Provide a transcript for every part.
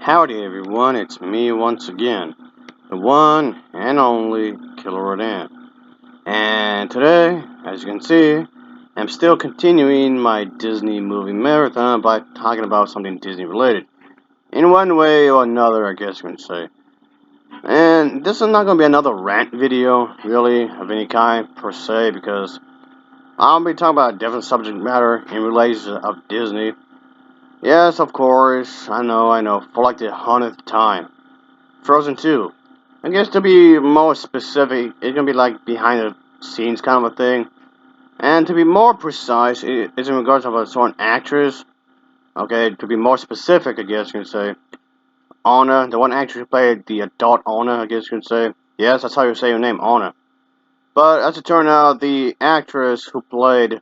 Howdy everyone, it's me once again, the one and only Killer Rodan. And today, as you can see, I'm still continuing my Disney movie marathon by talking about something Disney related. In one way or another, I guess you can say. And this is not going to be another rant video, really, of any kind, per se, because I'll be talking about a different subject matter in relation of Disney. Yes, of course, I know, for like the 100th time. Frozen 2. I guess to be more specific, it's gonna be like behind the scenes kind of a thing. And to be more precise, it's in regards of a certain actress. Okay, to be more specific, I guess you can say. Anna, the one actress who played the adult Anna, I guess you can say. Yes, that's how you say her name, Anna. But as it turned out, the actress who played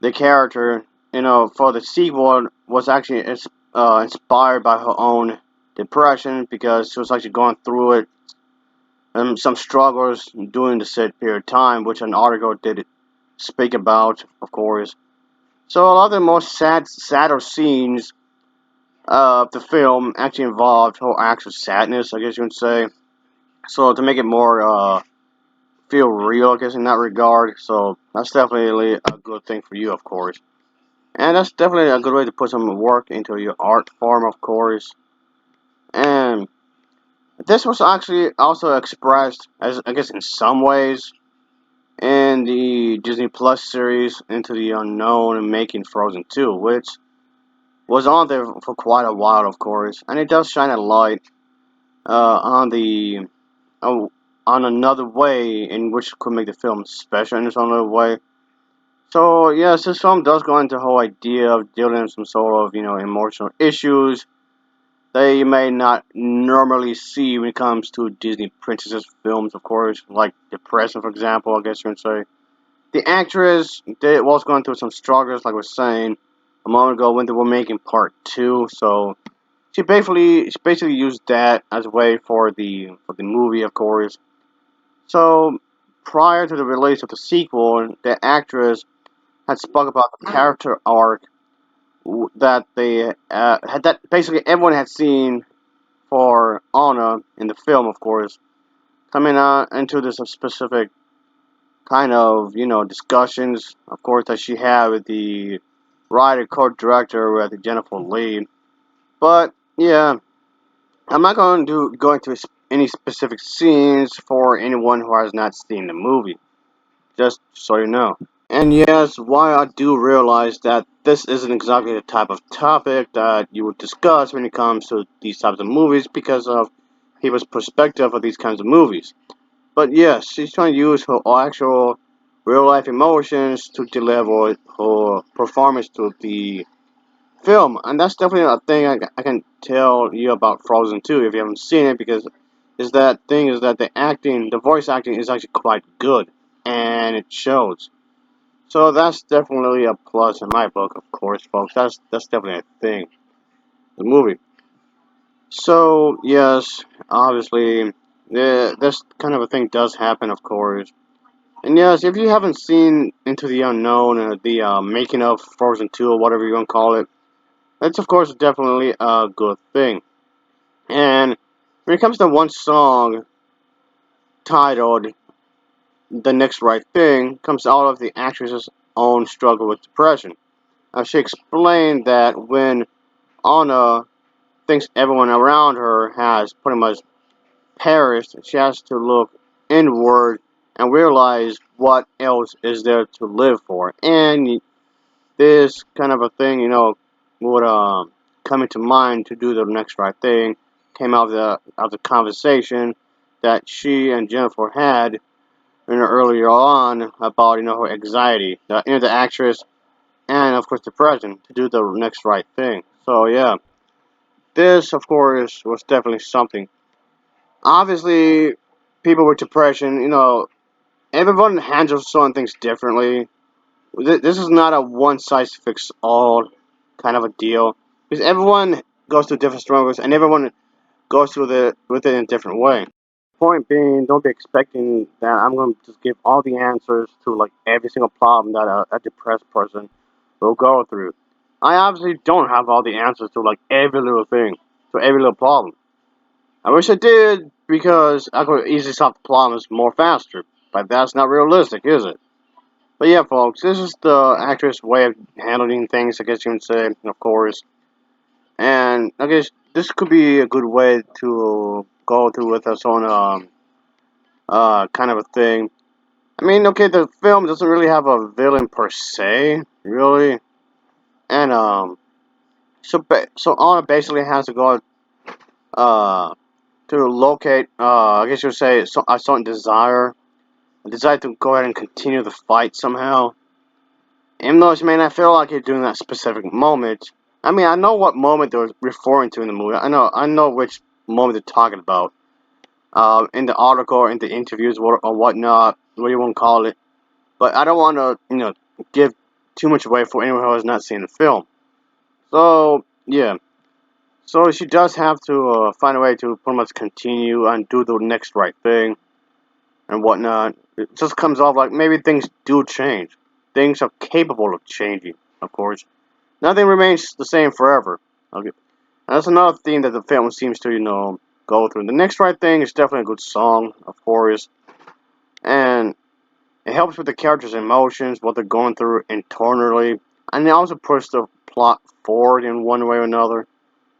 the character, for the sequel was actually inspired by her own depression because she was actually going through it some struggles during the said period of time, which an article did speak about, of course. So a lot of the most sadder scenes of the film actually involved her actual sadness, I guess you would say. So to make it more feel real, I guess in that regard. So that's definitely a good thing for you, of course. And that's definitely a good way to put some work into your art form, of course. And this was actually also expressed, as I guess in some ways, and the Disney Plus series Into the Unknown and Making Frozen 2, which was on there for quite a while, of course, and it does shine a light on the uh, on another way in which could make the film special in its own little way. So yes, this film does go into the whole idea of dealing with some sort of emotional issues that you may not normally see when it comes to Disney princesses films, of course, like Depression, for example. I guess you could say. The actress was going through some struggles, like I was saying a moment ago when they were making part two. So she basically used that as a way for the movie, of course. So prior to the release of the sequel, the actress had spoke about the character arc that they had that basically everyone had seen for Anna in the film, of course, coming into this specific kind of discussions, of course, that she had with the writer co-director with Jennifer Lee. But yeah, I'm not going to go into any specific scenes for anyone who has not seen the movie. Just so you know. And yes, why I do realize that this isn't exactly the type of topic that you would discuss when it comes to these types of movies because of people's perspective of these kinds of movies. But yes, she's trying to use her actual real life emotions to deliver her performance to the film. And that's definitely a thing I can tell you about Frozen 2 if you haven't seen it because is that the voice acting is actually quite good and it shows. So that's definitely a plus in my book, of course, folks. That's definitely a thing. The movie. So yes, obviously, this kind of a thing does happen, of course. And yes, if you haven't seen Into the Unknown or the making of Frozen 2 or whatever you want to call it, that's of course definitely a good thing. And when it comes to one song titled The Next Right Thing, comes out of the actress's own struggle with depression. She explained that when Anna thinks everyone around her has pretty much perished, she has to look inward and realize what else is there to live for. And this kind of a thing, would come into mind to do the next right thing. Came out of the conversation that she and Jennifer had earlier on about her anxiety, the actress, and of course the president to do the next right thing. So yeah, this of course was definitely something. Obviously, people with depression, everyone handles certain things differently. This is not a one size fits all kind of a deal because everyone goes through different struggles and everyone goes through with it in a different way. Point being, don't be expecting that I'm going to just give all the answers to like every single problem that a depressed person will go through. I obviously don't have all the answers to like every little thing. to every little problem. I wish I did because I could easily solve the problems more faster, but that's not realistic, is it? But yeah, folks, this is the actress' way of handling things, I guess you can say, of course. And I guess this could be a good way to go through with us on kind of a thing. I mean, okay, the film doesn't really have a villain per se, really, and so all it basically has to go uh to locate I guess you would say a certain desire, a desire to go ahead and continue the fight somehow. Even though she may not feel like it during that specific moment. I mean, I know what moment they're referring to in the movie. I know which moment they're talking about. In the article, or in the interviews, or whatnot, what you want to call it. But I don't want to, give too much away for anyone who has not seen the film. So yeah, so she does have to find a way to pretty much continue and do the next right thing and whatnot. It just comes off like maybe things do change. Things are capable of changing, of course. Nothing remains the same forever. Okay. And that's another theme that the film seems to, go through. The next right thing is definitely a good song, of course. And it helps with the characters' emotions, what they're going through internally. And it also pushes the plot forward in one way or another.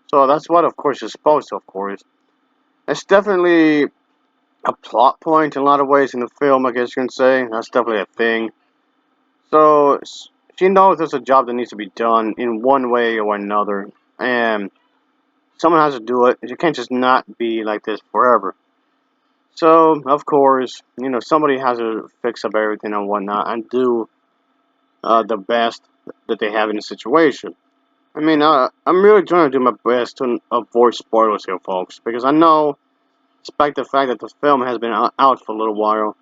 So that's what, of course, it's supposed to, of course. It's definitely a plot point in a lot of ways in the film, I guess you can say. That's definitely a thing. So she knows there's a job that needs to be done in one way or another, and someone has to do it. You can't just not be like this forever. So of course, somebody has to fix up everything and whatnot and do the best that they have in the situation. I mean, I'm really trying to do my best to avoid spoilers here, folks, because I know, despite the fact that the film has been out for a little while,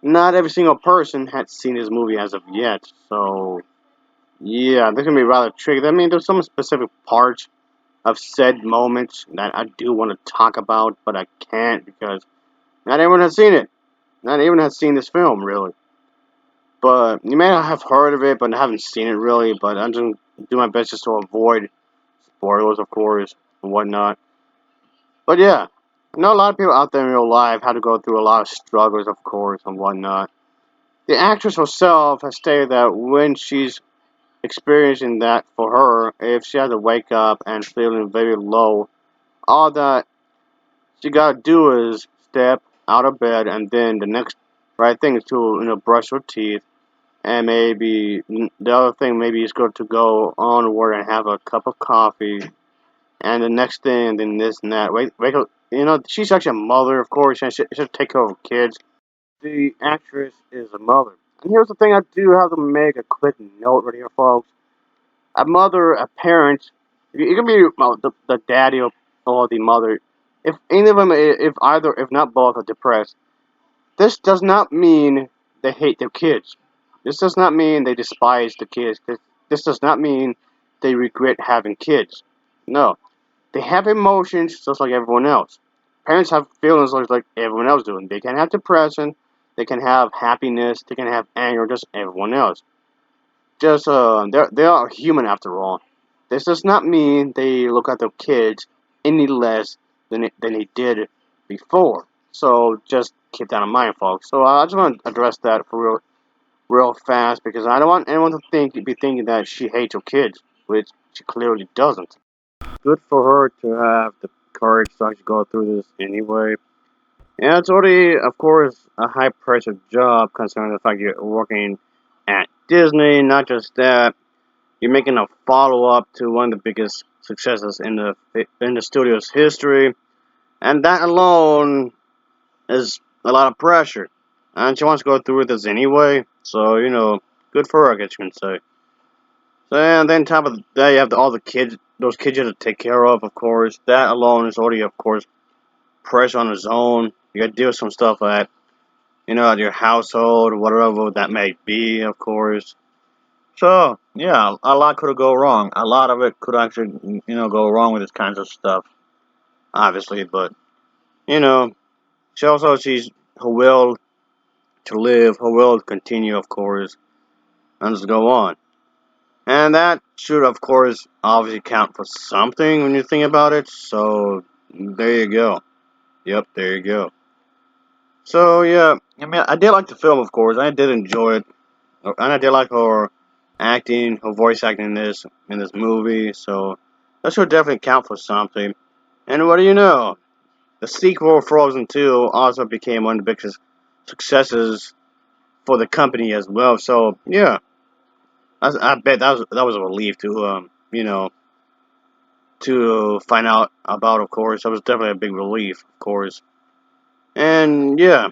not every single person had seen this movie as of yet. So yeah, this can be rather tricky. I mean, there's some specific parts of said moments that I do want to talk about, but I can't because not everyone has seen it. Not everyone has seen this film, really. But you may not have heard of it, but haven't seen it really. But I'm just do my best just to avoid spoilers, of course, and whatnot. But yeah, I know a lot of people out there in real life had to go through a lot of struggles, of course, and whatnot. The actress herself has stated that when she's experiencing that for her, if she has to wake up and feeling very low, all that she gotta do is step out of bed, and then the next right thing is to brush her teeth, and maybe the other thing maybe is good to go onward and have a cup of coffee, and the next thing, and then this and that. Wake up. She's actually a mother, of course, and she should take care of her kids. The actress is a mother. And here's the thing: I do have to make a quick note right here, folks. A mother, a parent, it can be the daddy or the mother. If any of them, if either, if not both, are depressed, this does not mean they hate their kids. This does not mean they despise the kids. This does not mean they regret having kids. No, they have emotions just like everyone else. Parents have feelings like everyone else do. They can have depression, they can have happiness, they can have anger, just everyone else. Just they are human after all. This does not mean they look at their kids any less than they did before. So just keep that in mind, folks. So I just want to address that for real fast because I don't want anyone to be thinking that she hates her kids, which she clearly doesn't. Good for her to have the courage to actually go through this anyway. Yeah, it's already, of course, a high pressure job considering the fact you're working at Disney. Not just that, you're making a follow up to one of the biggest successes in the studio's history, and that alone is a lot of pressure. And she wants to go through with this anyway, so good for her, I guess you can say. So and then top of that, you have all the kids, those kids you have to take care of course. That alone is already, of course, pressure on its own. You got to deal with some stuff at at your household, whatever that may be, of course. So, yeah, a lot could go wrong. A lot of it could actually, go wrong with this kinds of stuff, obviously. But, you know, she's her will to live, her will to continue, of course, and just go on. And that should, of course, obviously count for something when you think about it. So, there you go. Yep, there you go. So, yeah, I mean, I did like the film, of course. I did enjoy it. And I did like her acting, her voice acting in this movie. So, that should definitely count for something. And what do you know? The sequel, Frozen 2, also became one of the biggest successes for the company as well. So, yeah, I bet that was a relief to find out about, of course. That was definitely a big relief, of course. And yeah,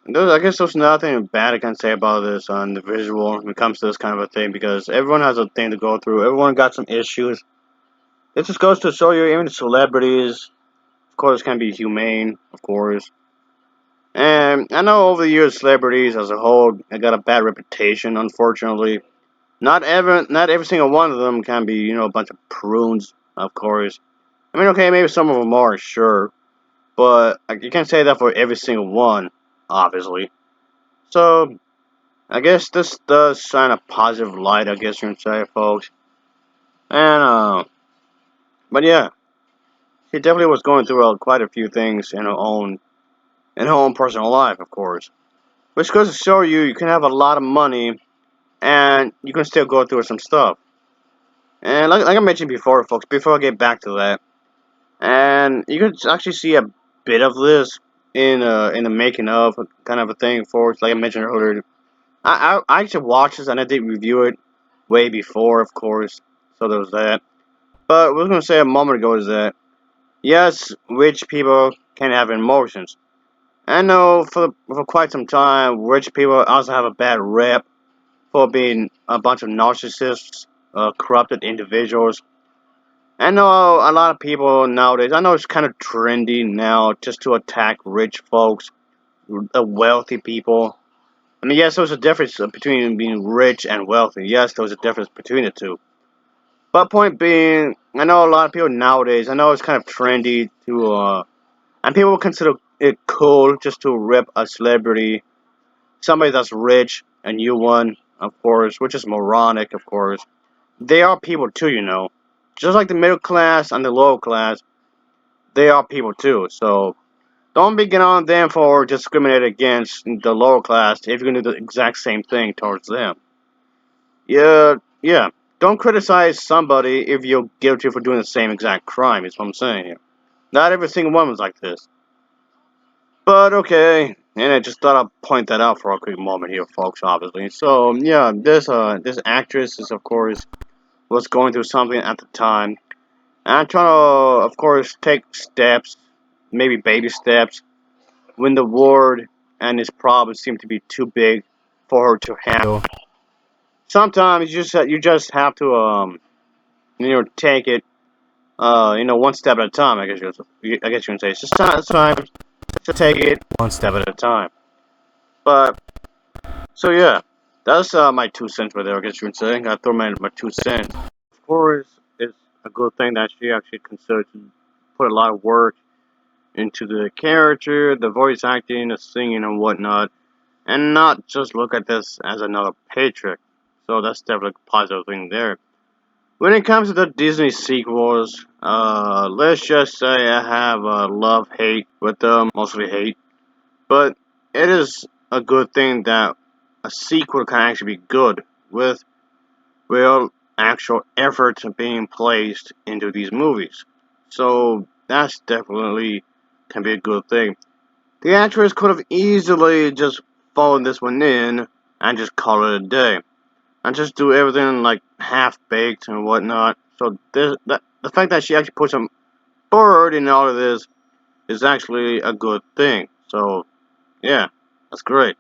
I guess there's nothing bad I can say about this on the visual when it comes to this kind of a thing because everyone has a thing to go through. Everyone got some issues. It just goes to show you, even the celebrities, of course, can be humane, of course. And I know over the years, celebrities as a whole got a bad reputation, unfortunately. Not every single one of them can be, a bunch of prunes, of course. I mean, okay, maybe some of them are, sure, but you can't say that for every single one, obviously. So, I guess this does shine a positive light, I guess you can say, folks. And, but yeah, she definitely was going through quite a few things in her own personal life, of course. Which goes to show you can have a lot of money and you can still go through some stuff. And like I mentioned before, folks, before I get back to that, and you can actually see a bit of this in the making of kind of a thing for it. Like I mentioned earlier, I actually watched this and I did review it way before, of course. So there was that. But what I was gonna say a moment ago is that yes, rich people can have emotions. I know for quite some time, rich people also have a bad rep for being a bunch of narcissists, corrupted individuals. I know a lot of people nowadays. I know it's kind of trendy now just to attack rich folks, wealthy people. I mean, yes, there's a difference between being rich and wealthy. Yes, there's a difference between the two. But point being, I know a lot of people nowadays. I know it's kind of trendy and people consider it cool just to rip a celebrity, somebody that's rich, and you one, of course, which is moronic, of course. They are people too, just like the middle class and the lower class. They are people too. So don't be getting on them for discriminating against the lower class if you're gonna do the exact same thing towards them. Yeah, yeah. Don't criticize somebody if you're guilty for doing the same exact crime. Is what I'm saying here. Not every single one was like this. But okay, and I just thought I'd point that out for a quick moment here, folks. Obviously, so yeah, this actress is of course was going through something at the time, and I'm trying to, of course, take steps, maybe baby steps, when the ward and his problems seem to be too big for her to handle. Sometimes you just have to take it one step at a time. I guess you can say it's just sometimes just take it one step at a time. But so yeah, that's my 2 cents right there. I guess you can say I throw my 2 cents. Of course, it's a good thing that she actually considered to put a lot of work into the character, the voice acting, the singing, and whatnot, and not just look at this as another paycheck. So that's definitely a positive thing there. When it comes to the Disney sequels, let's just say I have a love hate with them, mostly hate. But it is a good thing that a sequel can actually be good with real actual effort being placed into these movies. So that's definitely can be a good thing. The actress could have easily just phoned this one in and just call it a day. And just do everything like half baked and whatnot. So the fact that she actually put some forward in all of this is actually a good thing. So yeah, that's great.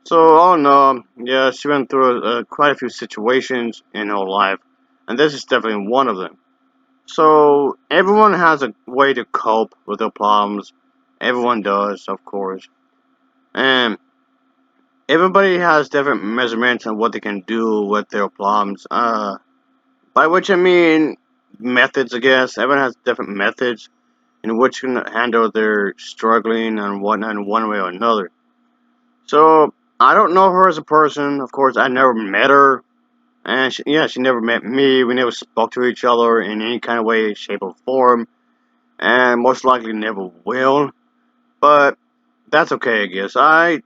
So all in all, yeah, she went through quite a few situations in her life, and this is definitely one of them. So everyone has a way to cope with their problems. Everyone does, of course, and everybody has different measurements on what they can do with their problems. By which I mean methods, I guess. Everyone has different methods in which can handle their struggling and whatnot in one way or another. So I don't know her as a person. Of course, I never met her, And she never met me. We never spoke to each other in any kind of way, shape, or form, and most likely never will. But that's okay, I guess. I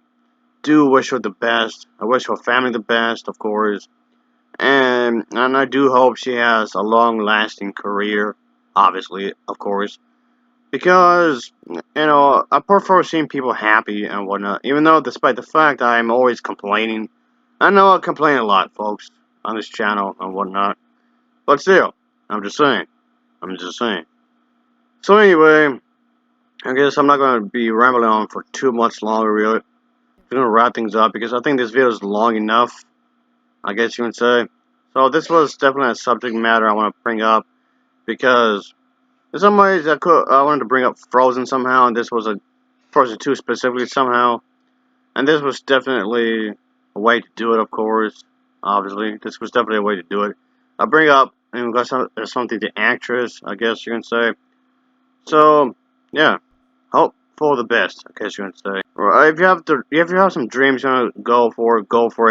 do wish her the best. I wish her family the best, of course, and I do hope she has a long-lasting career. Obviously, of course, because I prefer seeing people happy and whatnot. Even though, despite the fact I'm always complaining, I know I complain a lot, folks, on this channel and whatnot. But still, I'm just saying. I'm just saying. So anyway, I guess I'm not gonna be rambling on for too much longer. Really, I'm gonna wrap things up because I think this video is long enough. I guess you can say. So this was definitely a subject matter I want to bring up because in some ways I wanted to bring up Frozen somehow, and this was a Frozen 2 specifically somehow, and this was definitely a way to do it. Of course, obviously, this was definitely a way to do it. I bring up in regards to something the actress, I guess you can say. So yeah, hope for the best, I guess you can say. Or if you have some dreams you want to go for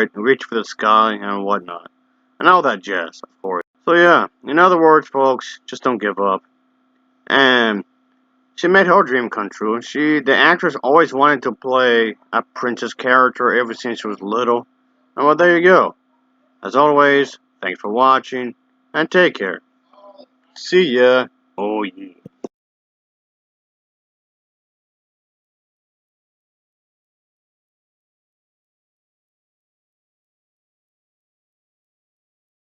it, reach for the sky and whatnot, and all that jazz, of course. So yeah, in other words, folks, just don't give up. And she made her dream come true. The actress, always wanted to play a princess character ever since she was little. And well, there you go. As always, thanks for watching, and take care. See ya. Oh yeah.